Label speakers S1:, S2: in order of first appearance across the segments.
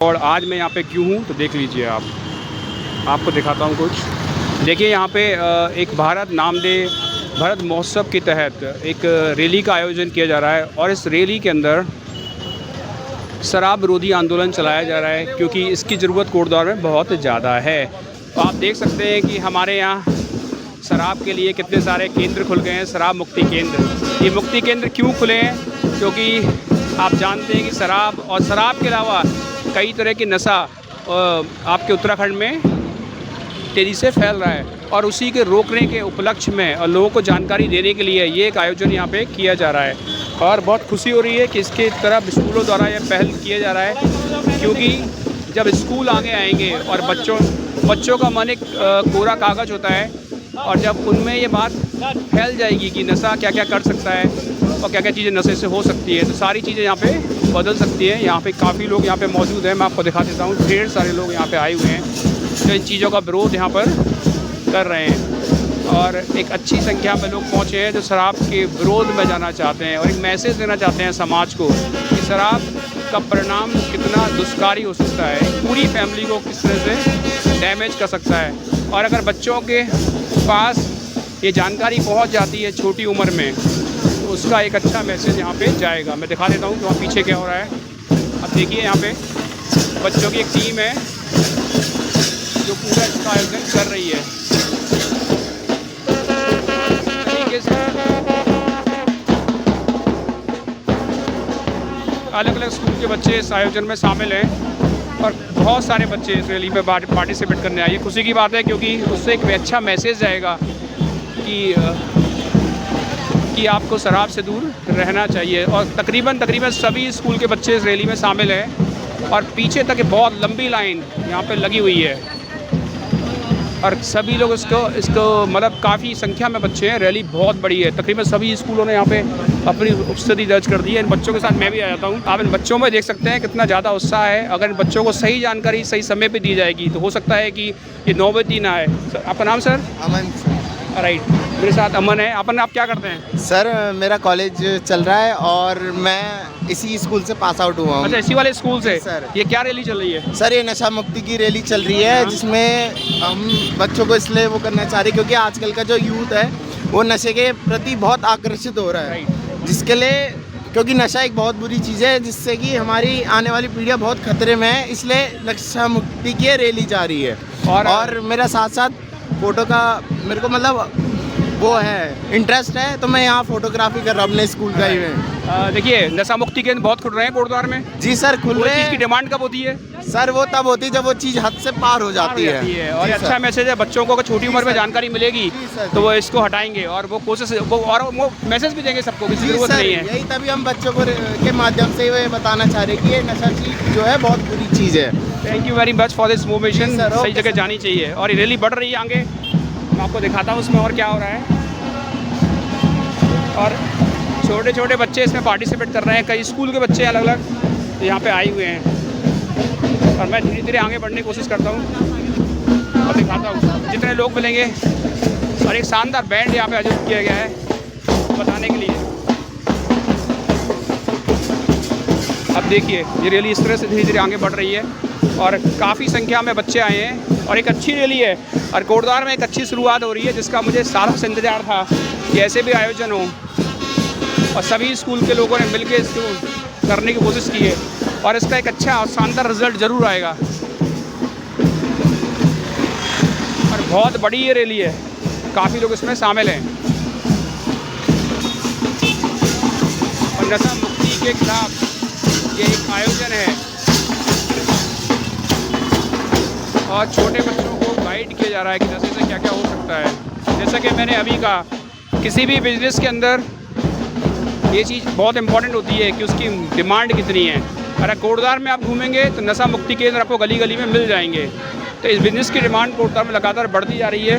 S1: और आज मैं यहाँ पे क्यों हूँ तो देख लीजिए आप। आपको दिखाता हूँ कुछ। देखिए यहाँ पे एक भारत महोत्सव के तहत एक रैली का आयोजन किया जा रहा है और इस रैली के अंदर शराब विरोधी आंदोलन चलाया जा रहा है क्योंकि इसकी ज़रूरत कोटद्वार में बहुत ज़्यादा है। तो आप देख सकते हैं कि हमारे यहाँ शराब के लिए कितने सारे केंद्र खुल गए हैं, शराब मुक्ति केंद्र। ये मुक्ति केंद्र क्यों खुले हैं? क्योंकि आप जानते हैं कि शराब और शराब के अलावा कई तरह की नशा आपके उत्तराखंड में तेज़ी से फैल रहा है और उसी के रोकने के उपलक्ष्य में और लोगों को जानकारी देने के लिए ये एक आयोजन यहाँ पे किया जा रहा है। और बहुत खुशी हो रही है कि इसके तरफ स्कूलों द्वारा यह पहल किया जा रहा है, क्योंकि जब स्कूल आगे आएंगे और बच्चों का मन एक कोरा कागज़ होता है और जब उनमें ये बात फैल जाएगी कि नशा क्या क्या कर सकता है और क्या क्या चीज़ें नशे से हो सकती है, तो सारी चीज़ें यहाँ पे बदल सकती हैं। यहाँ पे काफ़ी लोग यहाँ पे मौजूद हैं, मैं आपको दिखा देता हूँ। ढेर सारे लोग यहाँ पे आए हुए हैं जो इन चीज़ों का विरोध यहाँ पर कर रहे हैं और एक अच्छी संख्या में लोग पहुँचे हैं जो शराब के विरोध में जाना चाहते हैं और एक मैसेज देना चाहते हैं समाज को कि शराब का परिणाम कितना दुष्कारी हो सकता है, पूरी फैमिली को किस तरह से डैमेज कर सकता है। और अगर बच्चों के पास ये जानकारी पहुंच जाती है छोटी उम्र में तो उसका एक अच्छा मैसेज यहाँ पे जाएगा। मैं दिखा देता हूँ कि वहाँ पीछे क्या हो रहा है। अब देखिए यहाँ पे बच्चों की एक टीम है जो पूरा इसका आयोजन कर रही है। तरीके से अलग अलग स्कूल के बच्चे इस आयोजन में शामिल हैं और बहुत सारे बच्चे इस रैली में पार्टिसिपेट करने आए। खुशी की बात है क्योंकि उससे एक अच्छा मैसेज जाएगा कि आपको शराब से दूर रहना चाहिए। और तकरीबन सभी स्कूल के बच्चे इस रैली में शामिल हैं और पीछे तक बहुत लंबी लाइन यहाँ पे लगी हुई है और सभी लोग इसको मतलब काफ़ी संख्या में बच्चे हैं। रैली बहुत बड़ी है, तकरीबन सभी स्कूलों ने यहाँ पे अपनी उपस्थिति दर्ज कर दी है। इन बच्चों के साथ मैं भी आ जाता हूँ। आप इन बच्चों में देख सकते हैं कितना ज़्यादा उत्साह है। अगर इन बच्चों को सही जानकारी सही समय पे दी जाएगी तो हो सकता है कि ये नौबती ना आए। आपका नाम सर?
S2: अमन सर।
S1: राइट, मेरे साथ अमन है। अपन आप क्या करते हैं?
S2: सर मेरा कॉलेज चल रहा है और मैं इसी स्कूल से पास आउट हुआ हूँ।
S1: अच्छा, इसी वाले स्कूल से?
S2: सर
S1: ये क्या रैली चल रही है?
S2: सर ये नशा मुक्ति की रैली चल रही है जिसमें हम बच्चों को इसलिए वो करना चाह रहे हैं क्योंकि आजकल का जो यूथ है वो नशे के प्रति बहुत आकर्षित हो रहा है, जिसके लिए क्योंकि नशा एक बहुत बुरी चीज़ है जिससे कि हमारी आने वाली पीढ़ियाँ बहुत खतरे में है, इसलिए नशा मुक्ति की रैली जा रही है। और मेरा साथ साथ फ़ोटो का मेरे को मतलब वो है इंटरेस्ट है, तो मैं यहाँ फोटोग्राफी कर रहा हूँ अपने स्कूल का ही में।
S1: देखिए नशा मुक्ति केंद्र बहुत खुल रहे हैं कोटद्वार में।
S2: जी सर, खुल रहे हैं।
S1: चीज़ की डिमांड कब होती है
S2: सर? वो तब होती है जब वो चीज़ हद से पार हो जाती है।
S1: और अच्छा मैसेज है बच्चों को, अगर छोटी उम्र में जानकारी मिलेगी तो वो इसको हटाएंगे और वो कोशिश वो मैसेज भी देंगे सबको, किसी जरूरत नहीं है।
S2: यही तभी हम बच्चों को के माध्यम से ये बताना चाह रहे हैं कि ये नशा चीज जो है बहुत बुरी चीज़ है।
S1: Thank you very much for this information. सही जगह जानी चाहिए और ये रैली बढ़ रही है आगे। मैं आपको दिखाता हूँ उसमें और क्या हो रहा है। और छोटे छोटे बच्चे इसमें पार्टिसिपेट कर रहे हैं, कई स्कूल के बच्चे अलग अलग यहाँ पे आए हुए हैं और मैं धीरे धीरे आगे बढ़ने की कोशिश करता हूँ और दिखाता हूँ जितने लोग मिलेंगे। और एक शानदार बैंड यहाँ पे आयोजित किया गया है बताने के लिए। अब देखिए ये रैली इस तरह से धीरे धीरे आगे बढ़ रही है और काफ़ी संख्या में बच्चे आए हैं और एक अच्छी रैली है और कोटद्वार में एक अच्छी शुरुआत हो रही है जिसका मुझे सालों से इंतज़ार था कि ऐसे भी आयोजन हो और सभी स्कूल के लोगों ने मिलकर इसको करने की कोशिश की है और इसका एक अच्छा और शानदार रिजल्ट ज़रूर आएगा। और बहुत बड़ी ये रैली है, काफ़ी लोग इसमें शामिल हैं और नशा मुक्ति के खिलाफ ये एक आयोजन है और छोटे बच्चों को गाइड किया जा रहा है कि नशे से क्या क्या हो सकता है। जैसा कि मैंने अभी कहा, किसी भी बिजनेस के अंदर ये चीज़ बहुत इंपॉर्टेंट होती है कि उसकी डिमांड कितनी है। अगर कोटद्वार में आप घूमेंगे तो नशा मुक्ति केंद्र आपको गली गली में मिल जाएंगे। तो इस बिज़नेस की डिमांड कोटद्वार में लगातार बढ़ती जा रही है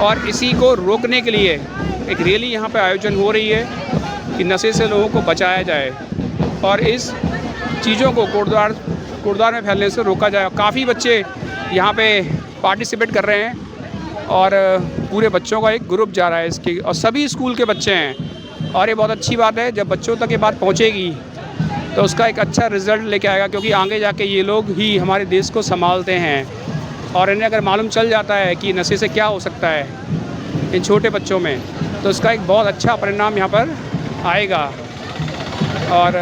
S1: और इसी को रोकने के लिए एक रैली यहाँ पर आयोजन हो रही है कि नशे से लोगों को बचाया जाए और इस चीज़ों को कोटद्वार में फैलने से रोका जाए। काफ़ी बच्चे यहाँ पे पार्टिसिपेट कर रहे हैं और पूरे बच्चों का एक ग्रुप जा रहा है इसके और सभी स्कूल के बच्चे हैं और ये बहुत अच्छी बात है जब बच्चों तक ये बात पहुँचेगी तो उसका एक अच्छा रिज़ल्ट लेके आएगा, क्योंकि आगे जाके ये लोग ही हमारे देश को संभालते हैं। और इन्हें अगर मालूम चल जाता है कि नशे से क्या हो सकता है इन छोटे बच्चों में, तो उसका एक बहुत अच्छा परिणाम यहाँ पर आएगा। और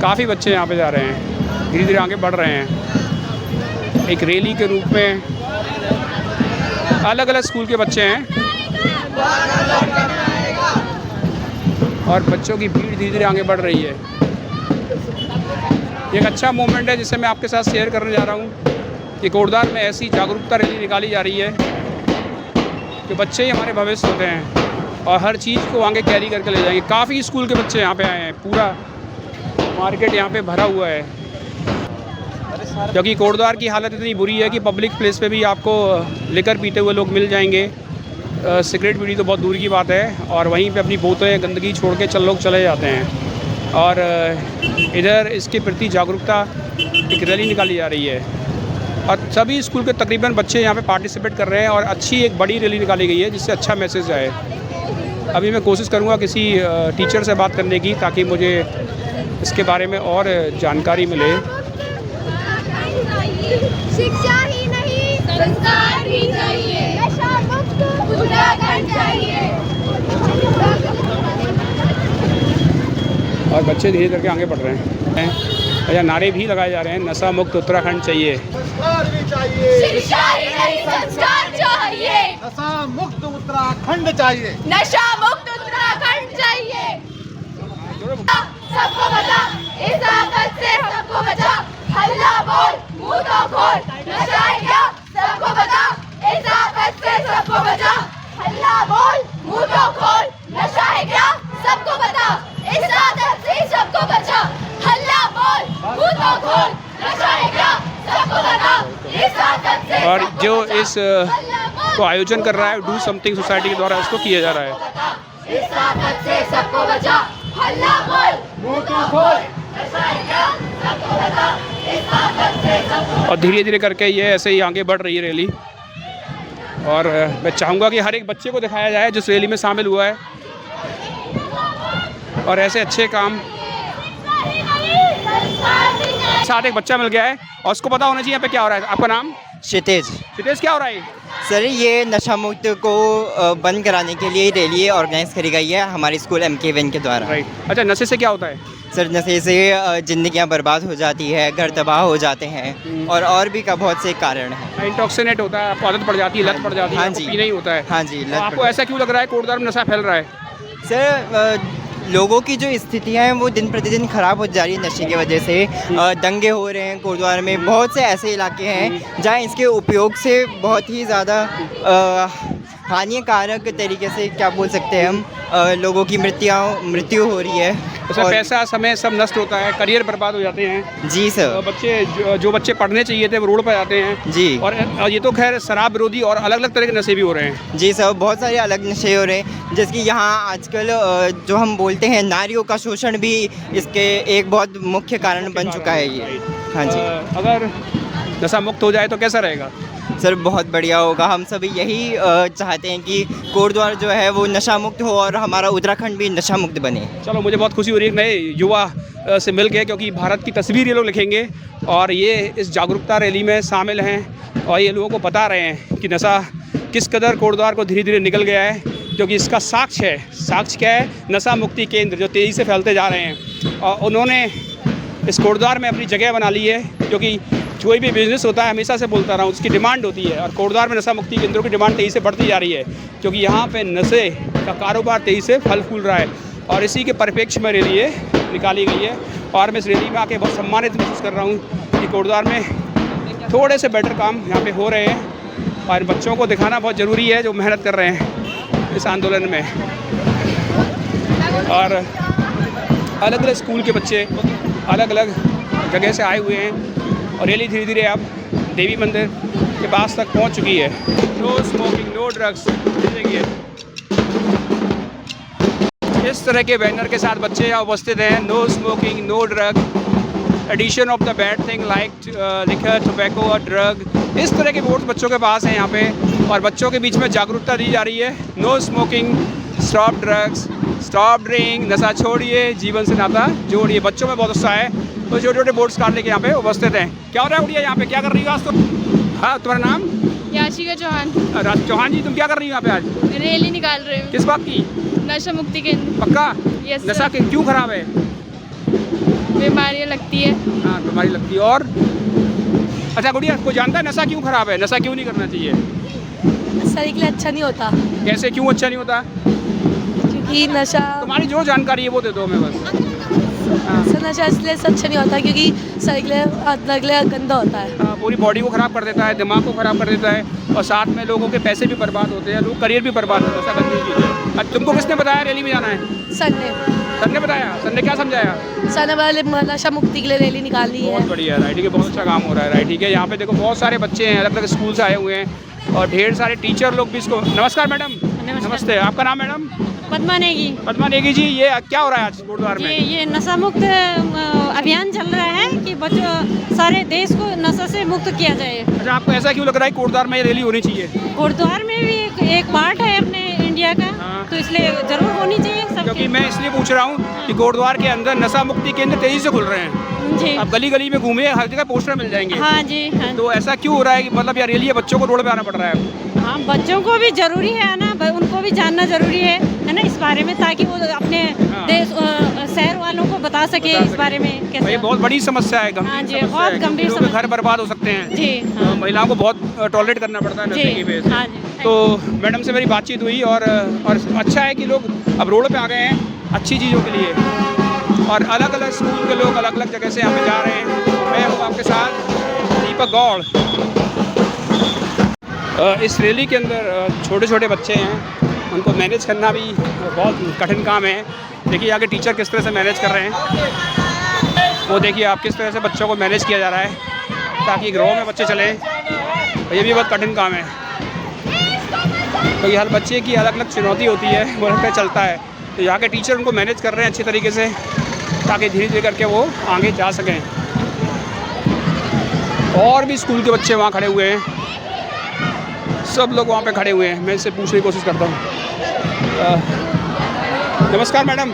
S1: काफ़ी बच्चे यहाँ पे जा रहे हैं, धीरे धीरे आगे बढ़ रहे हैं। एक रैली के रूप में अलग अलग स्कूल के बच्चे हैं और बच्चों की भीड़ धीरे धीरे आगे बढ़ रही है। एक अच्छा मूवमेंट है जिसे मैं आपके साथ शेयर करने जा रहा हूँ कि कोटद्वार में ऐसी जागरूकता रैली निकाली जा रही है कि बच्चे ही हमारे भविष्य होते हैं और हर चीज़ को आगे कैरी करके ले जाएंगे। काफ़ी स्कूल के बच्चे यहाँ पे आए हैं, पूरा मार्केट यहाँ पे भरा हुआ है, क्योंकि कोटद्वार की हालत इतनी बुरी है कि पब्लिक प्लेस पे भी आपको लिकर पीते हुए लोग मिल जाएंगे। सिगरेट बीड़ी तो बहुत दूर की बात है, और वहीं पे अपनी बोतलें गंदगी छोड़ के लोग चले जाते हैं। और इधर इसके प्रति जागरूकता एक रैली निकाली जा रही है और सभी स्कूल के तकरीबन बच्चे यहाँ पे पार्टिसिपेट कर रहे हैं और अच्छी एक बड़ी रैली निकाली गई है जिससे अच्छा मैसेज आए। अभी मैं कोशिश करूँगा किसी टीचर से बात करने की, ताकि मुझे इसके बारे में और जानकारी मिले।
S3: शिक्षा ही नहीं, संस्कार भी चाहिए, नशा मुक्त उत्तराखंड चाहिए।
S1: और बच्चे धीरे करके आगे बढ़ रहे हैं। अच्छा, नारे भी लगाए जा रहे हैं, नशा मुक्त उत्तराखंड चाहिए।
S3: शिक्षा ही नहीं, संस्कार चाहिए,
S4: नशा मुक्त उत्तराखंड चाहिए,
S3: नशा मुक्त उत्तराखंड चाहिए। सबको बचा, इस आफत से सबको बचा, हल्ला बोल मुंह तो खोल, नशा है क्या सबको बचा, इस आफत से सबको बचा, हल्ला बोल मुंह तो खोल, नशा है क्या सबको बचा, इस आदत से सबको बचा, हल्ला बोल मुंह तो खोल, नशा है क्या सबको बचा, इस आदत से।
S1: और जो इस को आयोजन कर रहा है डू समथिंग सोसाइटी के द्वारा इसको किया जा रहा है।
S3: इस आफत से सबको बचा, हल्ला बोल मुंह तो खोल, नशा है क्या सबको बचा, इस आफत से सबको।
S1: और धीरे धीरे करके ये ऐसे ही आगे बढ़ रही है रैली। और मैं चाहूँगा कि हर एक बच्चे को दिखाया जाए जिस रैली में शामिल हुआ है, और ऐसे अच्छे काम। साथ एक बच्चा मिल गया है और उसको पता होना चाहिए यहाँ पे क्या हो रहा है। आपका नाम?
S5: क्षितिज।
S1: क्षितिज, क्या हो रहा है?
S5: सर, ये नशा मुक्त को बंद कराने के लिए रैली ऑर्गेनाइज करी गई है हमारे स्कूल MK के द्वारा।
S1: राइट। अच्छा, नशे से क्या होता है?
S5: सर, नशे से ज़िंदगियां बर्बाद हो जाती है, घर तबाह हो जाते हैं और भी का बहुत से कारण हैं।
S1: इंटॉक्सिनेट होता है, आपको आदत पड़ जाती है, लत पड़ जाती है,
S5: हाँ
S1: आपको
S5: जी।
S1: पीना ही होता है।
S5: हाँ जी,
S1: तो आपको ऐसा क्यों लग रहा है कोटद्वार में नशा फैल रहा है?
S5: सर, लोगों की जो स्थितियां हैं वो दिन प्रतिदिन ख़राब हो जा रही है नशे की वजह से। दंगे हो रहे हैं कोटद्वार में, बहुत से ऐसे इलाके हैं जहां इसके उपयोग से बहुत ही ज़्यादा हानिकारक तरीके से, क्या बोल सकते हैं हम, लोगों की मृत्यु हो रही है।
S1: उसमें पैसा समय सब नष्ट होता है, करियर बर्बाद हो जाते हैं।
S5: जी सर।
S1: बच्चे जो बच्चे पढ़ने चाहिए थे वो रोड पर जाते हैं।
S5: जी।
S1: और ये तो खैर शराब विरोधी और अलग अलग तरह के नशे भी हो रहे हैं।
S5: जी सर, बहुत सारे अलग नशे हो रहे हैं, जैसे कि यहाँ आजकल जो हम बोलते हैं नारियों का शोषण भी इसके एक बहुत मुख्य कारण बन चुका है ये। हाँ जी।
S1: अगर नशा मुक्त हो जाए तो कैसा रहेगा?
S5: सर, बहुत बढ़िया होगा। हम सभी यही चाहते हैं कि कोटद्वार जो है वो नशा मुक्त हो और हमारा उत्तराखंड भी नशा मुक्त बने।
S1: चलो, मुझे बहुत खुशी हो रही है नए युवा से मिल के, क्योंकि भारत की तस्वीर ये लोग लिखेंगे और ये इस जागरूकता रैली में शामिल हैं और ये लोगों को बता रहे हैं कि नशा किस कदर कोटद्वार को धीरे धीरे निकल गया है, क्योंकि इसका साक्ष्य है। साक्ष्य क्या है? नशा मुक्ति केंद्र जो तेज़ी से फैलते जा रहे हैं और उन्होंने इस कोटद्वार में अपनी जगह बना ली है, क्योंकि कोई भी बिज़नेस होता है, हमेशा से बोलता रहा हूँ, उसकी डिमांड होती है और कोटद्वार में नशा मुक्ति केंद्रों की डिमांड तेज़ी से बढ़ती जा रही है, क्योंकि यहाँ पे नशे का कारोबार तेज़ी से फल फूल रहा है और इसी के परिप्रेक्ष्य में रैली निकाली गई है। और मैं इस रैली में आके बहुत सम्मानित महसूस कर रहा हूँ कि कोटद्वार में थोड़े से बेटर काम यहाँ पे हो रहे हैं और बच्चों को दिखाना बहुत ज़रूरी है जो मेहनत कर रहे हैं इस आंदोलन में। और अलग अलग स्कूल के बच्चे अलग अलग जगह से आए हुए हैं और रैली धीरे धीरे अब देवी मंदिर के पास तक पहुंच चुकी है। No smoking, no drugs. देखिए, इस तरह के बैनर के साथ बच्चे यहाँ उपस्थित हैं। No smoking, no drug, addiction of the bad thing like liquor, tobacco और ड्रग। इस तरह के बोर्ड बच्चों के पास हैं यहाँ पे और बच्चों के बीच में जागरूकता दी जा रही है। No smoking, stop drugs, stop drink, नशा छोड़िए, जीवन से नाता जोड़िए। बच्चों में बहुत उत्साह है, तो छोटे छोटे बोर्ड्स कार्ड लेके यहाँ पे उपस्थित हैं। क्या हो रहा है गुड़िया, यहाँ पे क्या कर रही हो आज तुम? हाँ, तुम्हारा नाम?
S6: याशिका चौहान।
S1: चौहान जी, तुम क्या कर रही हो यहाँ पे आज?
S6: रैली निकाल रही हूँ
S1: किस बात की?
S6: नशा मुक्ति केंद्र।
S1: पक्का?
S6: Yes,
S1: नशा
S6: sir।
S1: क्यों खराब है?
S6: बीमारियाँ लगती है।
S1: हाँ, बीमारी लगती है। और अच्छा गुड़िया, कोई जानता है नशा क्यों खराब है? नशा क्यों नहीं करना चाहिए?
S7: शरीर के लिए अच्छा नहीं होता,
S1: कैसे, क्यों अच्छा नहीं होता?
S7: क्योंकि नशा
S1: तुम्हारी जो जानकारी है वो दे दो हमें बस।
S7: नशा इसलिए अच्छा नहीं होता क्योंकि शरीर के लिए गंदा होता है।
S1: पूरी बॉडी को ख़राब कर देता है, दिमाग को ख़राब कर देता है, और साथ में लोगों के पैसे भी बर्बाद होते हैं, लोग करियर भी बर्बाद होता है। ऐसा गंदी चीज़ है। अब तुमको किसने बताया रैली में जाना है?
S7: सर ने
S1: सर ने बताया? सर ने क्या समझाया?
S7: सर ने वाले नशा मुक्ति के लिए रैली निकाली है।
S1: बहुत बढ़िया, राइट, ठीक है, बहुत अच्छा काम हो रहा है, राइट, ठीक है। यहाँ पे देखो बहुत सारे बच्चे हैं, अलग अलग स्कूल से आए हुए हैं, और ढेर सारे टीचर लोग भी इसको। नमस्कार मैडम। नमस्ते, आपका नाम मैडम?
S8: पद्मा नेगी।
S1: पद्मा नेगी जी, ये क्या हो रहा है आज गुरुद्वारा में?
S8: ये नशा मुक्त अभियान चल रहा है कि बच्चों सारे देश को नशा से मुक्त किया जाए।
S1: अच्छा, आपको ऐसा क्यों लग रहा है गुरुद्वारा में ये रैली होनी चाहिए?
S8: गुरुद्वार में भी एक पार्ट है अपने इंडिया का,
S1: हाँ।
S8: तो इसलिए जरूर होनी चाहिए सब।
S1: क्योंकि मैं इसलिए पूछ रहा हूँ कि गुरुद्वारा के अंदर नशा मुक्ति केंद्र तेजी से खुल रहे हैं।
S8: जी
S1: अब गली गली में घूमिए, हर जगह पोस्टर मिल जाएंगे।
S8: हाँ जी, हाँ।
S1: तो ऐसा क्यों हो रहा है कि मतलब यार रैली है, बच्चों को रोड पे आना पड़ रहा है?
S8: हाँ, बच्चों को भी जरूरी है ना, उनको भी जानना जरूरी है ना इस बारे में, ताकि वो अपने
S1: हाँ।
S8: देश शहर वालों को बता सके इस बारे में
S1: भाई,
S8: कैसे।
S1: बहुत बड़ी समस्या है,
S8: हाँ
S1: गंभीर
S8: जी,
S1: समस्या
S8: बहुत
S1: है,
S8: गंभीर
S1: क्योंकि लोगों के
S8: समस्या।
S1: घर बर्बाद हो सकते हैं।
S8: जी, हाँ।
S1: महिलाओं को बहुत टॉलरेट करना पड़ता है नशे की
S8: जी,
S1: वजह से।
S8: हाँ जी।
S1: तो मैडम से मेरी बातचीत हुई, और अच्छा है कि लोग अब रोड पे आ गए हैं अच्छी चीज़ों के लिए, और अलग अलग स्कूल के लोग अलग अलग जगह से यहाँ पे जा रहे हैं। मैं हूँ आपके साथ दीपक गौड़। इस रैली के अंदर छोटे छोटे बच्चे हैं, उनको मैनेज करना भी बहुत कठिन काम है। देखिए आगे टीचर किस तरह से मैनेज कर रहे हैं, वो देखिए आप किस तरह से बच्चों को मैनेज किया जा रहा है ताकि एक रो में बच्चे चलें। ये भी बहुत कठिन काम है, क्योंकि हर बच्चे की अलग अलग चुनौती होती है, वो लगता चलता है। तो यहाँ के टीचर उनको मैनेज कर रहे हैं अच्छी तरीके से, ताकि धीरे धीरे करके वो आगे जा सकें। और भी स्कूल के बच्चे वहाँ खड़े हुए हैं, सब लोग वहाँ पे खड़े हुए हैं। मैं इससे पूछने की कोशिश करता हूँ। नमस्कार मैडम।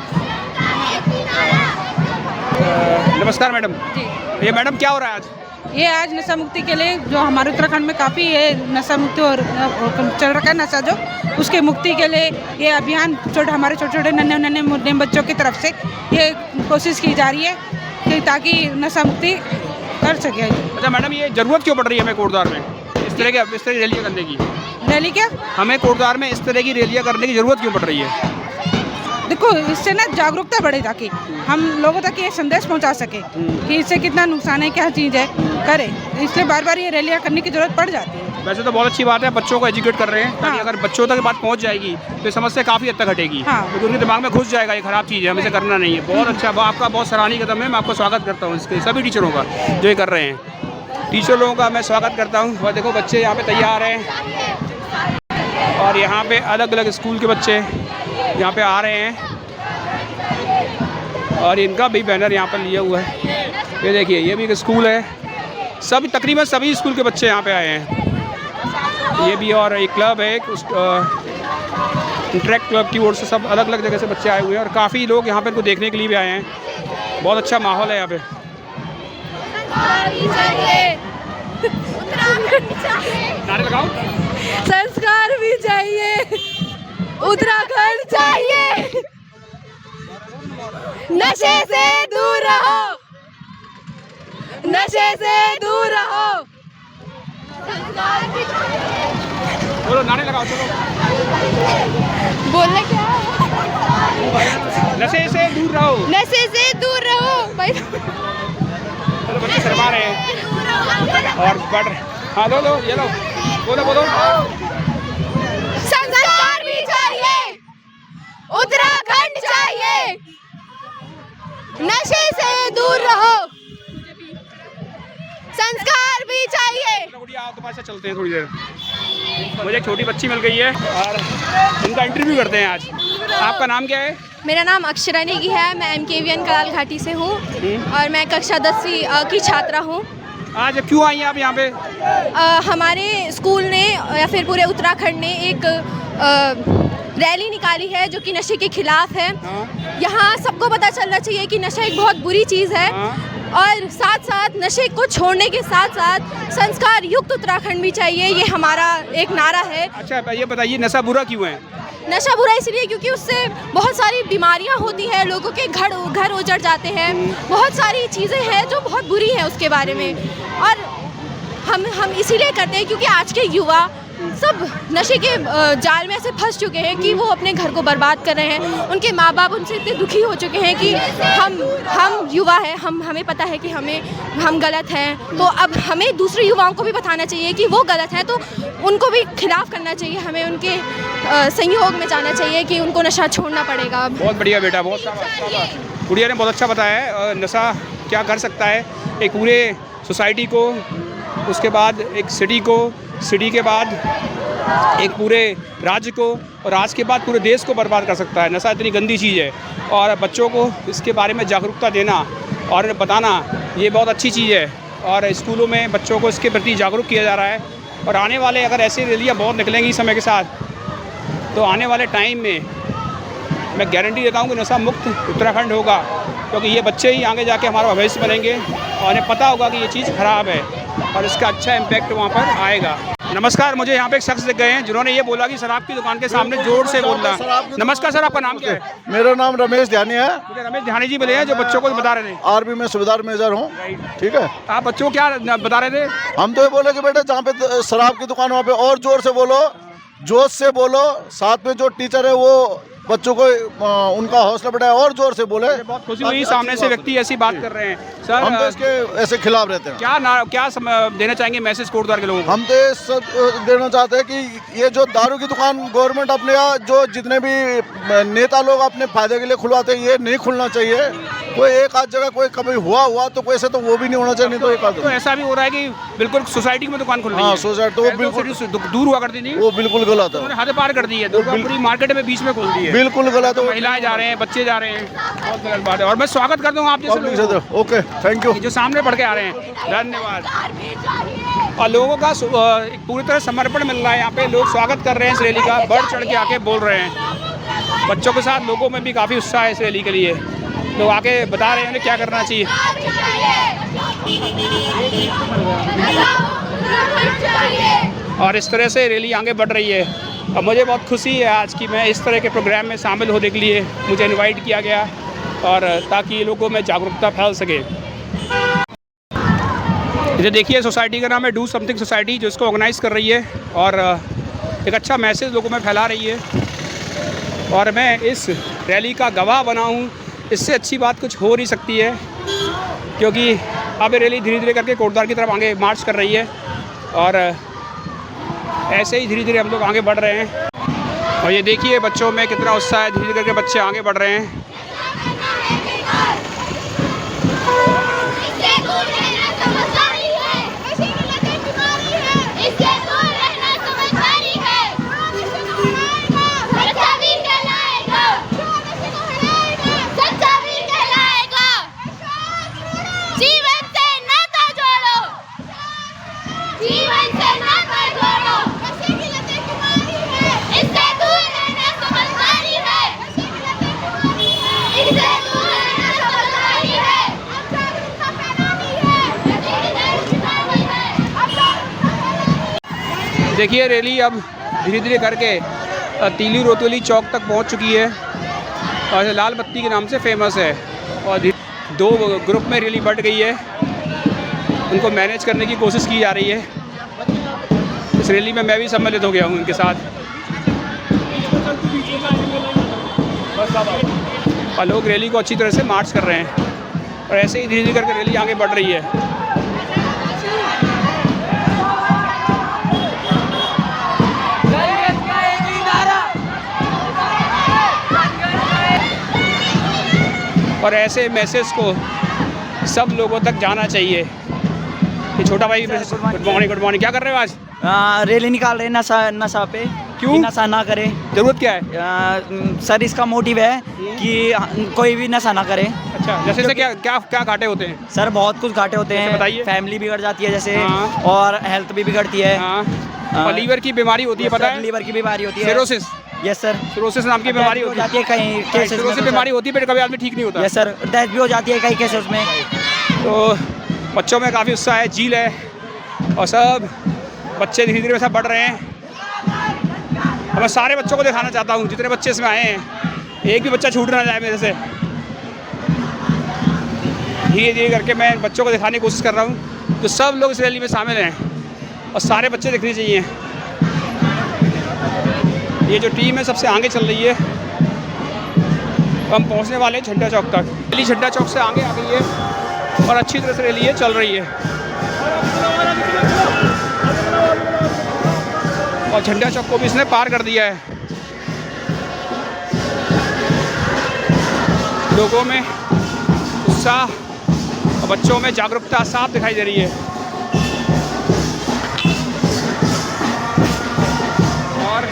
S1: नमस्कार मैडम। ये मैडम क्या हो रहा है आज?
S9: ये आज नशा मुक्ति के लिए जो हमारे उत्तराखंड में काफ़ी ये नशा मुक्ति और चल रखा है नशा जो, उसके मुक्ति के लिए ये अभियान हमारे छोटे छोटे नन्हे मुन्ने बच्चों की तरफ से ये कोशिश की जा रही है कि ताकि नशा मुक्ति कर सके।
S1: अच्छा मैडम, ये ज़रूरत क्यों पड़ रही है हमें कोटद्वार में इस तरह की रैलियाँ करने की?
S9: रैली क्या?
S1: हमें कोटद्वार में इस तरह की रैलियाँ करने की ज़रूरत क्यों पड़ रही है?
S9: देखो, इससे ना जागरूकता बढ़े, ताकि हम लोगों तक ये संदेश पहुंचा सके कि इससे कितना नुकसान है, क्या चीज़ है, करे। इसलिए बार बार ये रैलियाँ करने की ज़रूरत पड़ जाती है।
S1: वैसे तो बहुत अच्छी बात है, बच्चों को एजुकेट कर रहे हैं, ताकि अगर बच्चों तक बात पहुंच जाएगी तो समस्या काफ़ी हद तक हटेगी। क्योंकि उनके दिमाग में घुस जाएगा ये खराब चीज़ है, हमें इसे करना नहीं है। बहुत अच्छा, आपका बहुत सराहनीय कदम है। मैं आपको स्वागत करता हूँ इसके, सभी टीचरों का जो ये कर रहे हैं। टीचर लोगों का मैं स्वागत करता हूँ। और देखो बच्चे यहाँ पे तैयार हैं, और यहाँ पे अलग अलग स्कूल के बच्चे यहाँ पे आ रहे हैं, और इनका भी बैनर यहाँ पर लिया हुआ है। ये देखिए, ये भी एक स्कूल है, सभी तकरीबन सभी स्कूल के बच्चे यहाँ पे आए हैं। ये भी, और एक क्लब है, ट्रैक क्लब की ओर से सब अलग अलग जगह से बच्चे आए हुए हैं, और काफ़ी लोग यहाँ पे इनको देखने के लिए भी आए हैं। बहुत अच्छा माहौल है यहाँ पे। नारे लगाओ।
S7: संस्कार भी चाहिए, उत्तराखंड चाहिए,
S3: नशे से दूर रहो,
S7: नशे से दूर रहो।
S1: बोलो, नारे लगाओ, चलो।
S3: बोलना क्या?
S1: नशे से दूर रहो,
S3: नशे से दूर रहो भाई।
S1: चलो बच्चे शर्मा रहे हैं और बढ़ रहे। हाँ लो लो, ये लो, बोलो बोलो।
S3: संस्कार भी चाहिए, उत्तराखंड चाहिए, नशे से दूर रहो, संस्कार भी चाहिए।
S1: तुम्हारे साथ चलते हैं थोड़ी देर। मुझे एक छोटी बच्ची मिल गई है, और उनका इंटरव्यू करते हैं आज। आपका नाम क्या है?
S10: मेरा नाम अक्षरा नेगी है। मैं MKVN कलाल घाटी से हूँ, और मैं कक्षा 10वीं की छात्रा हूँ।
S1: आज क्यों आई हैं आप यहाँ पे?
S10: हमारे स्कूल ने या फिर पूरे उत्तराखंड ने एक रैली निकाली है जो कि नशे के खिलाफ है। यहाँ सबको पता चलना चाहिए कि नशा एक बहुत बुरी चीज़ है और साथ साथ नशे को छोड़ने के साथ साथ संस्कार युक्त उत्तराखंड भी चाहिए, ये हमारा एक नारा है।
S1: अच्छा ये बताइए नशा बुरा क्यों है?
S10: नशा बुरा इसलिए क्योंकि उससे बहुत सारी बीमारियां होती हैं, लोगों के घर उजड़ जाते हैं, बहुत सारी चीज़ें हैं जो बहुत बुरी हैं उसके बारे में। और हम इसीलिए करते हैं क्योंकि आज के युवा सब नशे के जाल में ऐसे फंस चुके हैं कि वो अपने घर को बर्बाद कर रहे हैं। उनके माँ बाप उनसे इतने दुखी हो चुके हैं कि हम युवा हैं, हमें पता है कि हम गलत हैं, तो अब हमें दूसरे युवाओं को भी बताना चाहिए कि वो गलत हैं, तो उनको भी खिलाफ करना चाहिए। हमें उनके संयोग में जाना चाहिए कि उनको नशा छोड़ना पड़ेगा।
S1: बहुत बढ़िया बेटा, बहुत शाबाश। गुड़िया ने बहुत अच्छा बताया है नशा क्या कर सकता है एक पूरे सोसाइटी को, उसके बाद एक सिटी के बाद एक पूरे राज्य को, और राज्य के बाद पूरे देश को बर्बाद कर सकता है। नशा इतनी गंदी चीज़ है और बच्चों को इसके बारे में जागरूकता देना और बताना ये बहुत अच्छी चीज़ है, और स्कूलों में बच्चों को इसके प्रति जागरूक किया जा रहा है। और आने वाले अगर ऐसी रैलियाँ बहुत निकलेंगी समय के साथ, तो आने वाले टाइम में मैं गारंटी देता हूँ कि नशा मुक्त उत्तराखंड होगा, क्योंकि ये बच्चे ही आगे जाके हमारा भविष्य बनेंगे और उन्हें पता होगा कि ये चीज़ ख़राब है और इसका अच्छा इम्पैक्ट वहाँ पर आएगा। नमस्कार, मुझे यहाँ पे एक शख्स दिख गए हैं जिन्होंने ये बोला कि शराब की दुकान के सामने जोर से बोलना। नमस्कार सर, आपका नाम क्या है?
S4: मेरा नाम रमेश ध्यानी है।
S1: मुझे रमेश ध्यानी जी मिले हैं जो बच्चों को बता रहे थे।
S4: आर्मी में सूबेदार मेजर हूँ। ठीक है,
S1: आप बच्चों को क्या बता रहे थे?
S4: हम तो ये बोले कि बेटा जहाँ पे शराब की दुकान वहाँ पे और जोर से बोलो, जोश से बोलो, साथ में जो टीचर है वो बच्चों को उनका हौसला बढ़ाए और जोर से बोले।
S1: बहुत खुशी हुई सामने से व्यक्ति ऐसी बात कर रहे हैं। सर
S4: हम तो इसके ऐसे खिलाफ रहते हैं।
S1: क्या देना चाहेंगे मैसेज कोटद्वार के लोगों को?
S4: हम तो ये सब देना चाहते हैं कि ये जो दारू की दुकान गवर्नमेंट अपने यहाँ जो जितने भी नेता लोग अपने फायदे के लिए खुलवाते हैं, ये नहीं खुलना चाहिए। कोई एक आध जगह कोई कभी हुआ तो कोई ऐसे तो वो भी नहीं होना चाहिए। नहीं तो एक आध
S1: तो ऐसा भी हो रहा है कि बिल्कुल सोसाइटी में दुकान खुल रही है।
S4: हाँ, सोसाइटी तो वो बिल्कुल
S1: दूर हुआ करती थी,
S4: वो बिल्कुल गलत है।
S1: उन्होंने हद पार कर दी है, पूरी मार्केट में बीच में खोल दी है।
S4: बिल्कुल गलत है।
S1: महिलाएं जा रहे हैं, बच्चे जा रहे हैं, बहुत गलत बात है। और मैं स्वागत कर दूंगा आप जैसे लोगों को।
S4: Okay, thank you.
S1: जो सामने पढ़ के आ रहे हैं, धन्यवाद। और लोगों का एक पूरी तरह समर्पण मिल रहा है यहाँ पे, लोग स्वागत कर रहे हैं इस रैली का, बढ़ चढ़ के आके बोल रहे हैं। बच्चों के साथ लोगों में भी काफ़ी उत्साह है इस रैली के लिए, लोग आके बता रहे हैं उन्हें क्या करना चाहिए। और इस तरह से रैली आगे बढ़ रही है। और मुझे बहुत खुशी है आज की मैं इस तरह के प्रोग्राम में शामिल होने के लिए मुझे इनवाइट किया गया, और ताकि लोगों में जागरूकता फैल सके। ये देखिए सोसाइटी का नाम है डू समथिंग सोसाइटी, जो इसको ऑर्गेनाइज़ कर रही है और एक अच्छा मैसेज लोगों में फैला रही है। और मैं इस रैली का गवाह बना हूँ। इससे अच्छी बात कुछ हो नहीं सकती है, क्योंकि अब ये रैली धीरे धीरे करके कोटद्वार की तरफ आगे मार्च कर रही है, और ऐसे ही धीरे धीरे हम लोग आगे बढ़ रहे हैं। और ये देखिए बच्चों में कितना उत्साह है, धीरे धीरे करके बच्चे आगे बढ़ रहे हैं। देखिए रैली अब धीरे धीरे करके तीली रोतोली चौक तक पहुंच चुकी है, और लाल बत्ती के नाम से फेमस है। और दो ग्रुप में रैली बढ़ गई है, उनको मैनेज करने की कोशिश की जा रही है। इस रैली में मैं भी सम्मिलित हो गया हूं उनके साथ, और लोग रैली को अच्छी तरह से मार्च कर रहे हैं, और ऐसे ही धीरे धीरे करके रैली आगे बढ़ रही है। और ऐसे मैसेज को सब लोगों तक जाना चाहिए। ये छोटा भाई, गुड मॉर्निंग, क्या कर रहे हो आज?
S5: रैली निकाल रहे हैं नशा पे।
S1: क्यों
S5: नशा ना करे?
S1: जरूरत क्या है?
S5: सर इसका मोटिव है कि कोई भी नशा ना करे।
S1: अच्छा, जैसे से क्या घाटे होते हैं?
S5: सर बहुत कुछ घाटे होते हैं,
S1: बताइए।
S5: फैमिली बिगड़ जाती है जैसे,
S1: हाँ।
S5: और हेल्थ भी बिगड़ती है।
S1: हाँ। और लीवर की बीमारी होती है, पता है?
S5: लीवर की बीमारी होती है,
S1: सिरोसिस।
S5: Yes sir.
S1: सिरोसिस नाम की बीमारी
S5: हो
S1: होती
S5: जाती है कहीं केसेस में।
S1: सिरोसिस बीमारी होती है, फिर कभी आदमी ठीक नहीं होता।
S5: यस सर, डेथ भी हो जाती है कई केसेस में।
S1: तो बच्चों में काफ़ी उत्साह है, झील है और सब बच्चे धीरे धीरे सब बढ़ रहे हैं। और मैं सारे बच्चों को दिखाना चाहता हूँ, जितने बच्चे इसमें आए हैं, एक भी बच्चा छूट ना जाए मेरे से। धीरे धीरे करके मैं बच्चों को दिखाने की कोशिश कर रहा हूँ, तो सब लोग इस रैली में शामिल हैं और सारे बच्चे दिखने चाहिए। ये जो टीम है सबसे आगे चल रही है। हम पहुँचने वाले हैं झंडा चौक तक। रैली झंडा चौक से आगे आ गई है और अच्छी तरह से रैली चल रही है। और झंडा चौक को भी इसने पार कर दिया है। लोगों में उत्साह और बच्चों में जागरूकता साफ दिखाई दे रही है। और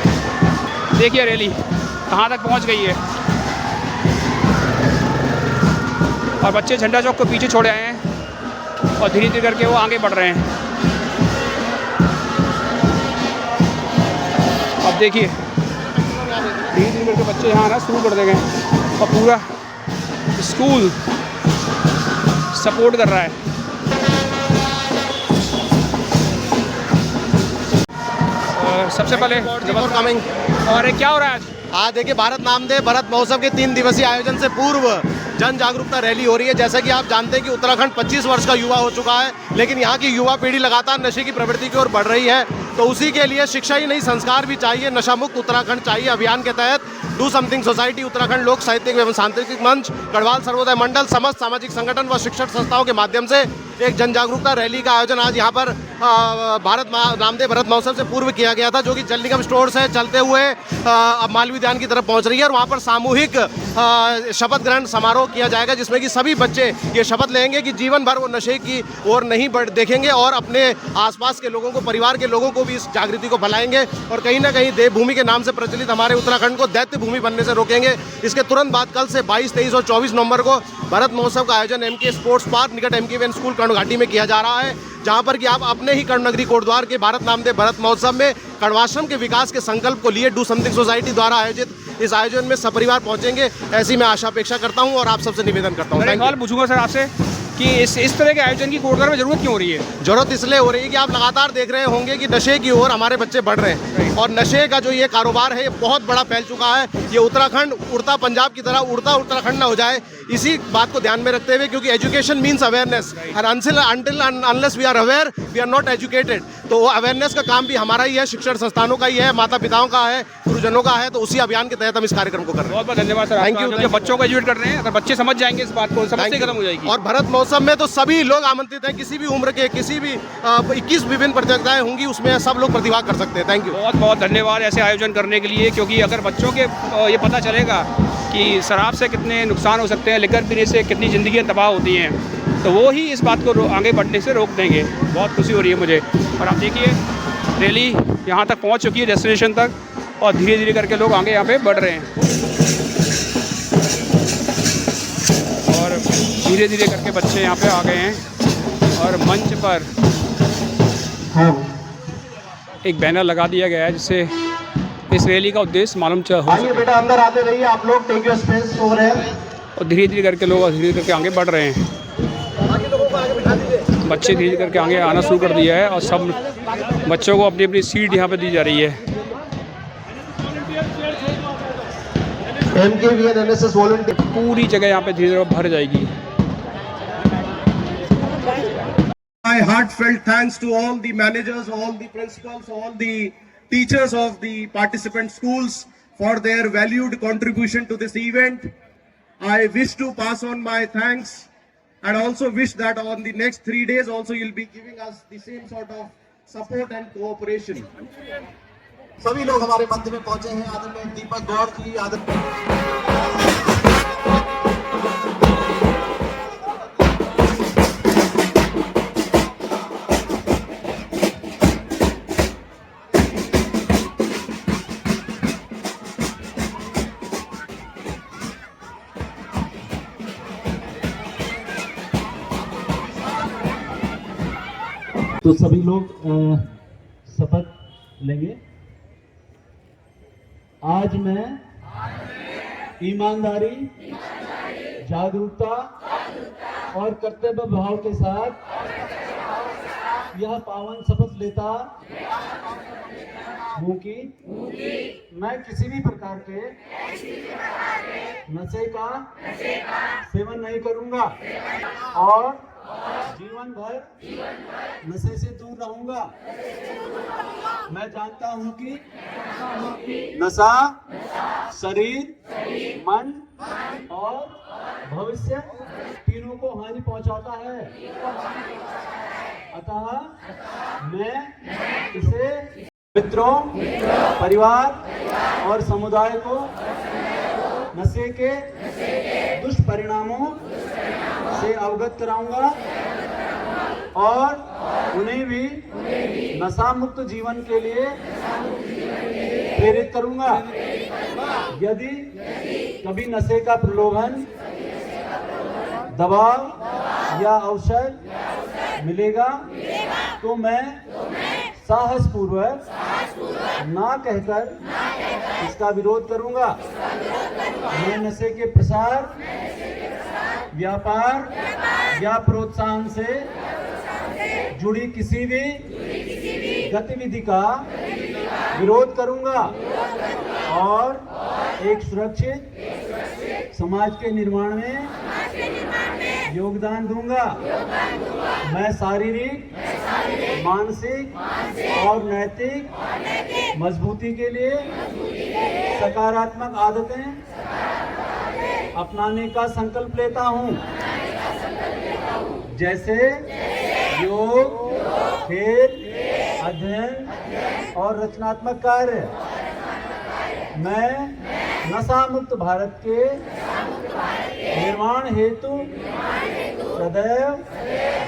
S1: देखिए रैली कहाँ तक पहुँच गई है और बच्चे झंडा चौक को पीछे छोड़े आए हैं और धीरे धीरे करके वो आगे बढ़ रहे हैं। अब देखिए धीरे धीरे करके बच्चे यहाँ आना शुरू कर देंगे और पूरा स्कूल सपोर्ट कर रहा है। और सबसे पहले और क्या हो रहा है
S11: आज देखिए भारत नामदेव भरत महोत्सव के 3 दिवसीय आयोजन से पूर्व जन जागरूकता रैली हो रही है। जैसा कि आप जानते हैं कि उत्तराखंड 25 वर्ष का युवा हो चुका है, लेकिन यहाँ की युवा पीढ़ी लगातार नशे की प्रवृत्ति की ओर बढ़ रही है। तो उसी के लिए शिक्षा ही नहीं संस्कार भी चाहिए। नशा मुक्त उत्तराखंड चाहिए अभियान के तहत डू समथिंग सोसाइटी, उत्तराखंड लोक साहित्यिक एवं सांस्कृतिक मंच, गढ़वाल सर्वोदय मंडल, समस्त सामाजिक संगठन व शिक्षण संस्थाओं के माध्यम से एक जन जागरूकता रैली का आयोजन आज यहाँ पर भारत नामदेव भरत महोत्सव से पूर्व किया गया था, जो कि जल निगम स्टोर से चलते हुए अब मालवीय उद्यान की तरफ पहुँच रही है। और वहाँ पर सामूहिक शपथ ग्रहण समारोह किया जाएगा, जिसमें कि सभी बच्चे ये शपथ लेंगे कि जीवन भर वो नशे की ओर नहीं देखेंगे और अपने आसपास के लोगों को, परिवार के लोगों को भी इस जागृति को फैलाएंगे और कहीं ना कहीं देवभूमि के नाम से प्रचलित हमारे उत्तराखंड को दैत्य भूमि बनने से रोकेंगे। इसके तुरंत बाद कल से 22, 23 और 24 नवंबर को भरत महोत्सव का आयोजन एमके स्पोर्ट्स पार्क निकट एमके स्कूल कर्ण घाटी में किया जा रहा है, जहां पर कि आप अपने ही कर्ण नगरी कोटद्वार के भारत नामदेव भरत महोत्सव में कण्वाश्रम के विकास के संकल्प को लिए डू समथिंग सोसाइटी द्वारा आयोजित इस आयोजन में सपरिवार पहुंचेंगे, ऐसी मैं आशा अपेक्षा करता हूं और आप सबसे निवेदन करता हूं।
S1: सवाल पूछूंगा सर आपसे कि इस तरह के आयोजन की कोटद्वार में जरूरत क्यों हो रही है?
S11: जरूरत इसलिए हो रही है कि आप लगातार देख रहे होंगे कि नशे की ओर हमारे बच्चे बढ़ रहे हैं और नशे का जो ये कारोबार है ये बहुत बड़ा फैल चुका है। ये उत्तराखंड उड़ता पंजाब की तरह उड़ता उत्तराखंड ना हो जाए, इसी बात को ध्यान में रखते हुए, क्योंकि education means awareness and until unless we are aware we are not educated. तो अवेयरनेस का काम भी हमारा ही है, शिक्षण संस्थानों का ही है, माता पिताओं का है, गुरुजनों का है। तो उसी अभियान के तहत हम इस कार्यक्रम को कर रहे हैं।
S1: बहुत बहुत धन्यवाद सर।
S11: Thank you.
S1: बच्चों को एजुकेट कर रहे हैं, अगर बच्चे समझ जाएंगे इस बात को, समस्या खत्म हो जाएगी।
S11: और भरत महोत्सव में तो सभी लोग आमंत्रित हैं, किसी भी उम्र के, किसी भी 21 विभिन्न प्रतियोगिताएं होंगी, उसमें सब लोग प्रतिभाग कर सकते हैं। Thank you.
S1: बहुत बहुत धन्यवाद ऐसे आयोजन करने के लिए, क्योंकि अगर बच्चों के ये पता चलेगा कि शराब से कितने नुकसान हो सकते हैं, लिकर पीने से कितनी ज़िंदगियाँ तबाह होती हैं, तो वो ही इस बात को आगे बढ़ने से रोक देंगे। बहुत खुशी हो रही है मुझे। और आप देखिए रैली यहाँ तक पहुँच चुकी है, डेस्टिनेशन तक, और धीरे धीरे करके लोग आगे यहाँ पे बढ़ रहे हैं और धीरे धीरे करके बच्चे यहाँ पे आ गए हैं और मंच पर एक बैनर लगा दिया गया है, जिससे इस रैली का उद्देश्य मालूम हो सके।
S11: बेटा अंदर आते रहिए आप लोग, take your space over here.
S1: और धीरे धीरे करके लोग धीरे धीरे करके आगे बढ़ रहे हैं। बच्चे धीरे करके आगे आना शुरू कर दिया है और सब बच्चों को अपनी अपनी सीट यहाँ पे दी जा रही है।
S11: NSS वॉलंटियर
S1: पूरी जगह यहाँ पे धीरे धीरे भर जाएगी।
S11: My heartfelt thanks to all the managers, all the principals, all the teachers of the participant schools for their valued contribution to this event. I wish to pass on my thanks and also wish that on the next 3 days also you'll be giving us the same sort of support and cooperation. सभी लोग हमारे मध्य में पहुंचे हैं। आदरणीय दीपक गौर जी,
S12: तो सभी लोग शपथ लेंगे। आज मैं ईमानदारी, जागरूकता और कर्तव्य भाव के साथ यह पावन शपथ लेता हूँ कि मैं किसी भी प्रकार के नशे का सेवन नहीं करूँगा और जीवन भर नशे से दूर रहूँगा। मैं जानता हूँ कि नशा शरीर, मन और भविष्य तीनों को हानि पहुँचाता है, अतः मैं इसे मित्रों, परिवार और समुदाय को नशे के दुष्परिणामों से अवगत कराऊंगा और उन्हें भी नशा मुक्त जीवन के लिए प्रेरित करूंगा। यदि कभी नशे का प्रलोभन, दबाव या अवसर मिलेगा तो मैं साहसपूर्वक ना कहकर इसका विरोध करूंगा। मैं नशे के प्रसार, व्यापार या प्रोत्साहन से जुड़ी किसी भी गतिविधि का विरोध करूंगा और एक सुरक्षित समाज के निर्माण में योगदान दूंगा। मैं शारीरिक, मानसिक और नैतिक मजबूती के लिए सकारात्मक आदतें अपनाने का संकल्प लेता हूँ, जैसे योग, खेल, अध्ययन और रचनात्मक कार्य। मैं नशा मुक्त भारत के निर्माण हेतु सदैव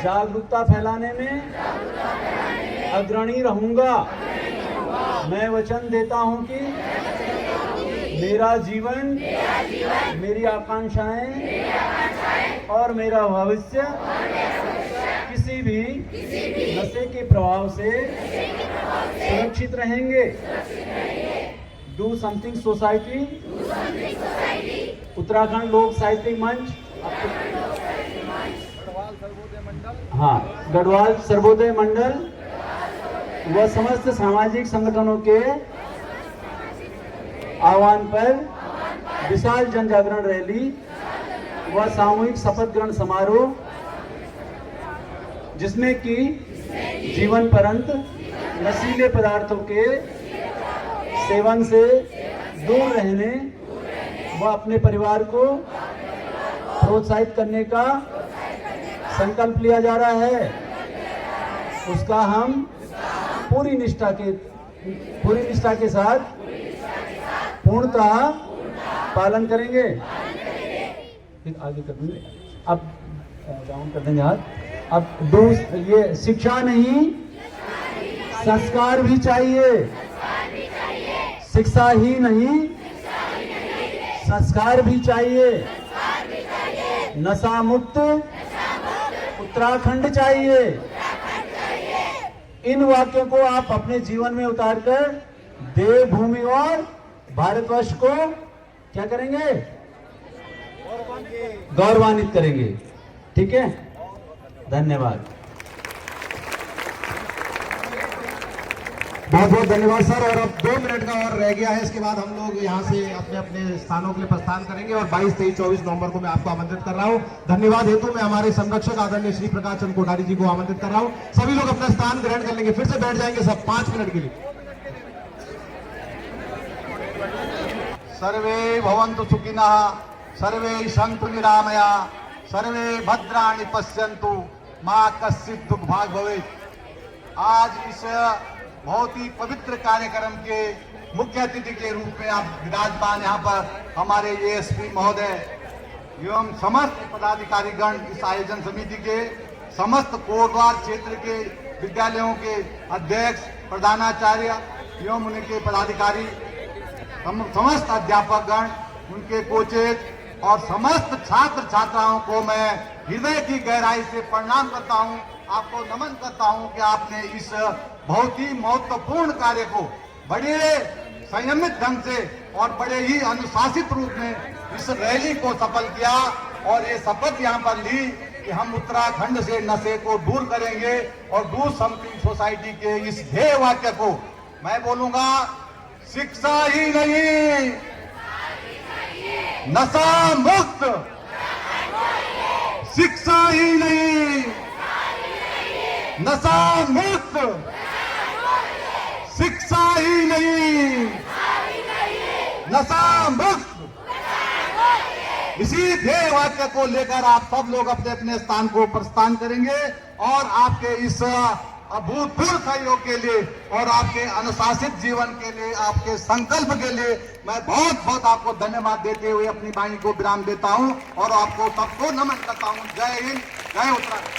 S12: जागरूकता फैलाने में अग्रणी रहूंगा। मैं वचन देता हूं कि मेरा जीवन, मेरी आकांक्षाएं और मेरा भविष्य किसी भी नशे के प्रभाव से सुरक्षित रहेंगे। डू समथिंग सोसाइटी, उत्तराखंड लोक साहित्यिक मंच, हाँ, गढ़वाल सर्वोदय मंडल व समस्त सामाजिक संगठनों के आह्वान पर विशाल जन जागरण रैली व सामूहिक शपथ ग्रहण समारोह, जिसमें कि जीवन पर्यंत नशीले पदार्थों के सेवन से दूर रहने व अपने परिवार को प्रोत्साहित करने का संकल्प लिया जा रहा है, उसका हम पूरी निष्ठा के साथ पूर्णतः पालन करेंगे। आगे कर देंगे, अब डाउन कर देंगे हाथ। अब ये शिक्षा नहीं, संस्कार भी चाहिए। शिक्षा ही नहीं, संस्कार भी चाहिए। नशा मुक्त उत्तराखंड चाहिए। इन वाक्यों को आप अपने जीवन में उतारकर देवभूमि और भारतवर्ष को क्या करेंगे? गौरवान्वित करेंगे। ठीक है, धन्यवाद।
S11: बहुत बहुत धन्यवाद सर। और अब 2 मिनट का और रह गया है, इसके बाद हम लोग यहाँ से अपने अपने स्थानों के लिए प्रस्थान करेंगे और 22, 23, 24 नवंबर को मैं आपको आमंत्रित कर रहा हूँ। धन्यवाद हेतु मैं हमारे संरक्षक आदरणीय श्री प्रकाश चंद्र कोठारी जी को आमंत्रित कर रहा हूँ। सभी लोग अपना स्थान ग्रहण कर लेंगे, फिर से बैठ जाएंगे सब 5 मिनट के लिए।
S4: सर्वे भवन्तु सुखिनः, सर्वे सन्तु निरामया, सर्वे भद्राणि पश्यन्तु, मा कश्चित् दुःख भाग् भवेत्। आज इस बहुत ही पवित्र कार्यक्रम के मुख्य अतिथि के रूप में आप विराजमान यहाँ पर हमारे एएसपी महोदय एवं समस्त पदाधिकारीगण, इस आयोजन समिति के समस्त कोटद्वार क्षेत्र के विद्यालयों के अध्यक्ष, प्रधानाचार्य एवं उनके पदाधिकारी, समस्त अध्यापकगण, उनके कोचेज और समस्त छात्र छात्राओं को मैं हृदय की गहराई से प्रणाम करता हूं, आपको नमन करता हूं कि आपने इस बहुत ही महत्वपूर्ण कार्य को बड़े संयमित ढंग से
S12: और बड़े ही अनुशासित रूप में इस रैली को सफल किया और ये शपथ यहाँ पर ली कि हम उत्तराखंड से नशे को दूर करेंगे और दूर समथिंग सोसाइटी के इस ध्येय वाक्य को मैं बोलूंगा, शिक्षा ही नहीं, नशा मुक्त, शिक्षा ही नहीं, नशा मुक्त, शिक्षा ही नहीं, नशा मुक्त। इसी ध्येय वाक्य को लेकर आप सब लोग अपने अपने स्थान को प्रस्थान करेंगे और आपके इस अभूतपूर्व सहयोग के लिए और आपके अनुशासित जीवन के लिए, आपके संकल्प के लिए मैं बहुत बहुत आपको धन्यवाद देते हुए अपनी वाणी को विराम देता हूं और आपको सबको नमन करता हूं। जय हिंद, जय उत्तराखंड।